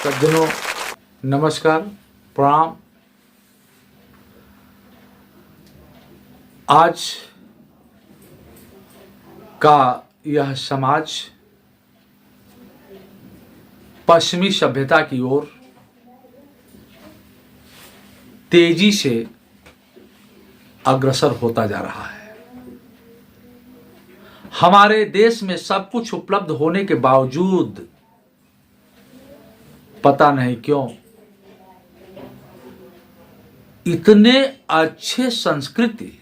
सज्जनों नमस्कार, प्रणाम। आज का यह समाज पश्चिमी सभ्यता की ओर तेजी से अग्रसर होता जा रहा है। हमारे देश में सब कुछ उपलब्ध होने के बावजूद पता नहीं क्यों इतने अच्छे संस्कृति,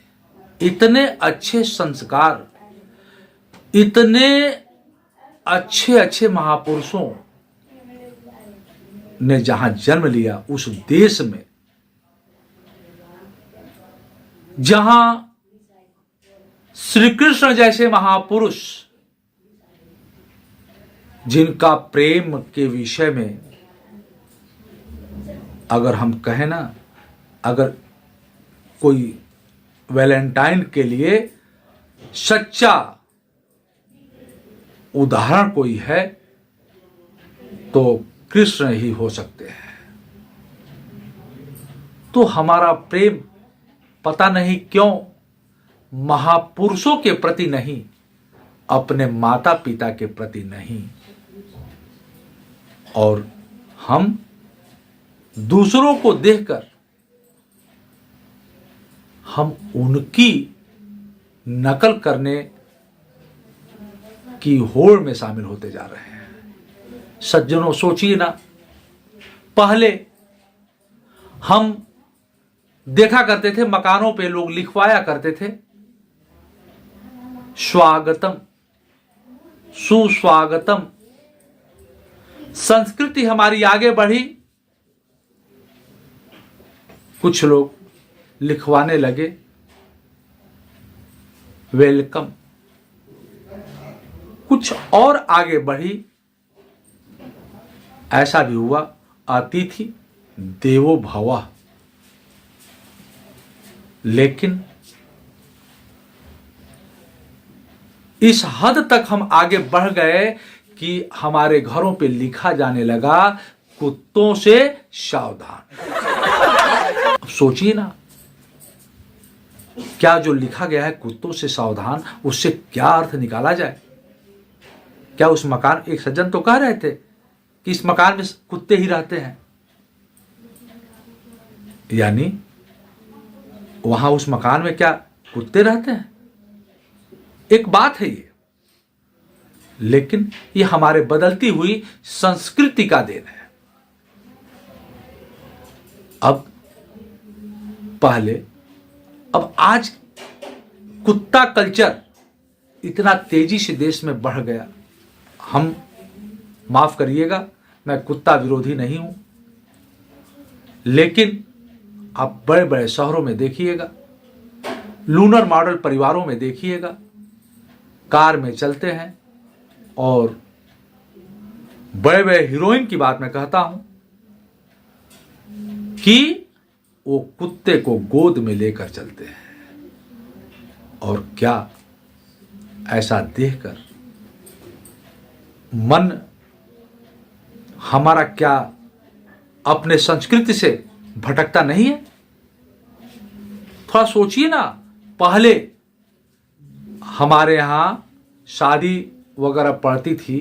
इतने अच्छे संस्कार, इतने अच्छे अच्छे महापुरुषों ने जहां जन्म लिया, उस देश में जहां श्री कृष्ण जैसे महापुरुष, जिनका प्रेम के विषय में अगर हम कहें ना, अगर कोई वैलेंटाइन के लिए सच्चा उदाहरण कोई है तो कृष्ण ही हो सकते हैं। तो हमारा प्रेम पता नहीं क्यों महापुरुषों के प्रति नहीं, अपने माता पिता के प्रति नहीं, और हम दूसरों को देखकर हम उनकी नकल करने की होड़ में शामिल होते जा रहे हैं। सज्जनों सोचिए ना, पहले हम देखा करते थे, मकानों पे लोग लिखवाया करते थे, स्वागतम, सुस्वागतम। संस्कृति हमारी आगे बढ़ी, कुछ लोग लिखवाने लगे वेलकम। कुछ और आगे बढ़ी, ऐसा भी हुआ अतिथि देवो भव। लेकिन इस हद तक हम आगे बढ़ गए कि हमारे घरों पे लिखा जाने लगा कुत्तों से सावधान। अब सोचिए ना, क्या जो लिखा गया है कुत्तों से सावधान, उससे क्या अर्थ निकाला जाए? क्या उस मकान, एक सज्जन तो कह रहे थे कि इस मकान में कुत्ते ही रहते हैं, यानी वहां उस मकान में क्या कुत्ते रहते हैं? एक बात है ये, लेकिन ये हमारे बदलती हुई संस्कृति का देन है। अब आज कुत्ता कल्चर इतना तेजी से देश में बढ़ गया। हम माफ करिएगा, मैं कुत्ता विरोधी नहीं हूं, लेकिन आप बड़े बड़े शहरों में देखिएगा, लूनर मॉडल परिवारों में देखिएगा, कार में चलते हैं और बड़े बड़े हीरोइन की बात मैं कहता हूं कि वो कुत्ते को गोद में लेकर चलते हैं। और क्या ऐसा देखकर मन हमारा क्या अपने संस्कृति से भटकता नहीं है? थोड़ा सोचिए ना, पहले हमारे यहां शादी वगैरह पड़ती थी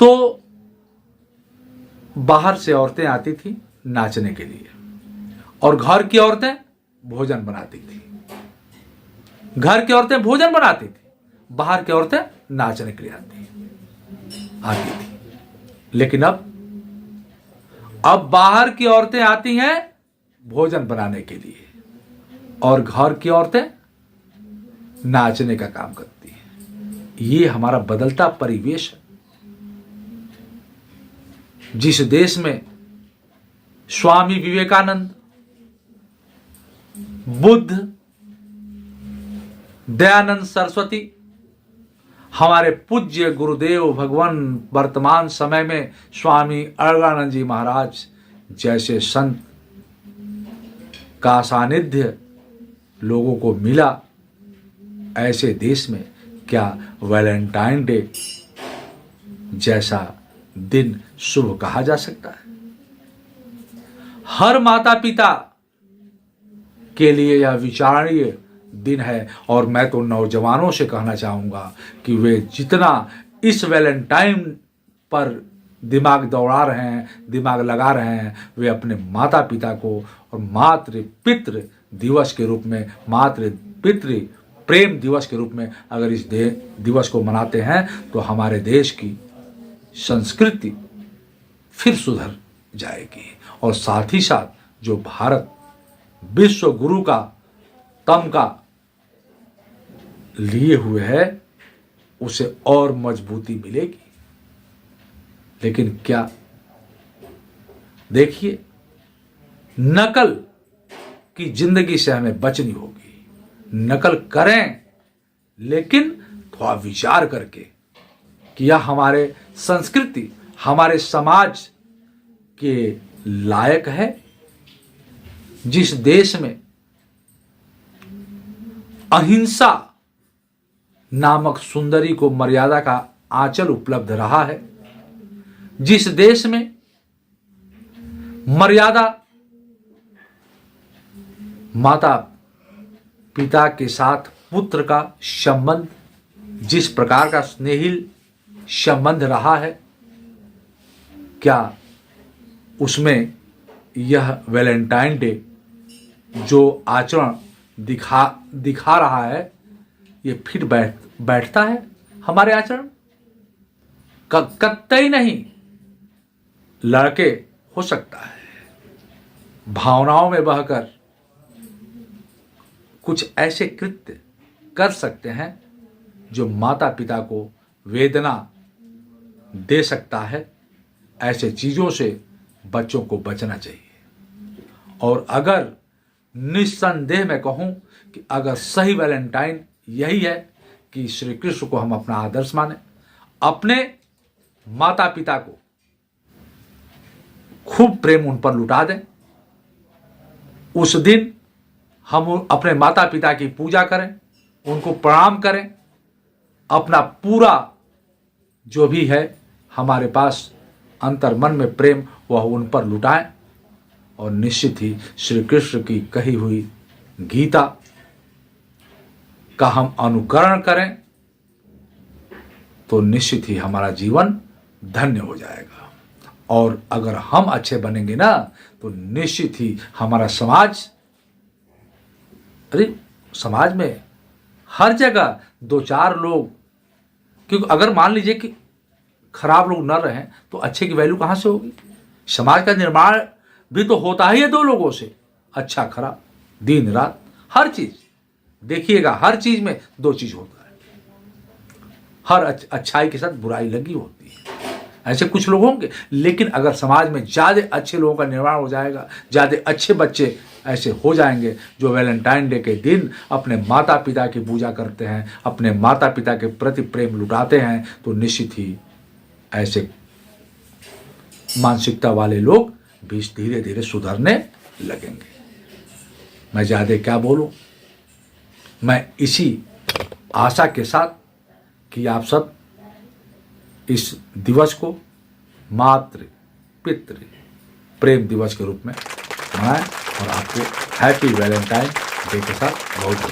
तो बाहर से औरतें आती थी नाचने के लिए, और घर की औरतें भोजन बनाती थी। घर की औरतें भोजन बनाती थी, बाहर की औरतें नाचने के लिए आती थी। लेकिन अब बाहर की औरतें आती हैं भोजन बनाने के लिए, और घर की औरतें नाचने का काम करती हैं। ये हमारा बदलता परिवेश है। जिस देश में स्वामी विवेकानंद, बुद्ध, दयानंद सरस्वती, हमारे पूज्य गुरुदेव भगवान, वर्तमान समय में स्वामी अड़गानंद जी महाराज जैसे संत का सानिध्य लोगों को मिला, ऐसे देश में क्या वैलेंटाइन डे जैसा दिन शुभ कहा जा सकता है। हर माता पिता के लिए यह विचारणीय दिन है और मैं तो नौजवानों से कहना चाहूंगा कि वे जितना इस वैलेंटाइन पर दिमाग दौड़ा रहे हैं, दिमाग लगा रहे हैं, वे अपने माता पिता को और मातृ पितृ दिवस के रूप में, मातृ पितृ प्रेम दिवस के रूप में अगर इस दिवस को मनाते हैं तो हमारे देश की संस्कृति फिर सुधर जाएगी और साथ ही साथ जो भारत विश्व गुरु का तमगा लिए हुए है उसे और मजबूती मिलेगी। लेकिन क्या, देखिए, नकल की जिंदगी से हमें बचनी होगी। नकल करें लेकिन थोड़ा विचार करके कि यह हमारे संस्कृति, हमारे समाज के लायक है। जिस देश में अहिंसा नामक सुंदरी को मर्यादा का आंचल उपलब्ध रहा है, जिस देश में मर्यादा माता पिता के साथ पुत्र का संबंध जिस प्रकार का स्नेहिल संबंध रहा है, क्या उसमें यह वैलेंटाइन डे जो आचरण दिखा रहा है ये फिट बैठता है हमारे आचरण? कतई नहीं। लड़के हो सकता है भावनाओं में बहकर कुछ ऐसे कृत्य कर सकते हैं जो माता पिता को वेदना दे सकता है। ऐसे चीजों से बच्चों को बचना चाहिए। और अगर निस्संदेह मैं कहूं कि अगर सही वैलेंटाइन यही है कि श्री कृष्ण को हम अपना आदर्श माने, अपने माता पिता को खूब प्रेम उन पर लुटा दें, उस दिन हम अपने माता पिता की पूजा करें, उनको प्रणाम करें, अपना पूरा जो भी है हमारे पास अंतर मन में प्रेम वह उन पर लुटाएं और निश्चित ही श्री कृष्ण की कही हुई गीता का हम अनुकरण करें तो निश्चित ही हमारा जीवन धन्य हो जाएगा। और अगर हम अच्छे बनेंगे ना तो निश्चित ही हमारा समाज, अरे समाज में हर जगह दो चार लोग, क्योंकि अगर मान लीजिए कि खराब लोग न रहें तो अच्छे की वैल्यू कहां से होगी? समाज का निर्माण भी तो होता ही है दो लोगों से, अच्छा खराब, दिन रात, हर चीज देखिएगा, हर चीज में दो चीज होता है। हर अच्छाई के साथ बुराई लगी होती है। ऐसे कुछ लोग होंगे, लेकिन अगर समाज में ज्यादा अच्छे लोगों का निर्माण हो जाएगा, ज्यादा अच्छे बच्चे ऐसे हो जाएंगे जो वैलेंटाइन डे के दिन अपने माता पिता की पूजा करते हैं, अपने माता पिता के प्रति प्रेम लुटाते हैं, तो निश्चित ही ऐसे मानसिकता वाले लोग भी धीरे धीरे सुधरने लगेंगे। मैं ज्यादा क्या बोलूं, मैं इसी आशा के साथ कि आप सब इस दिवस को मातृ पितृ प्रेम दिवस के रूप में मनाएं और आपको हैप्पी वैलेंटाइन डे के साथ बहुत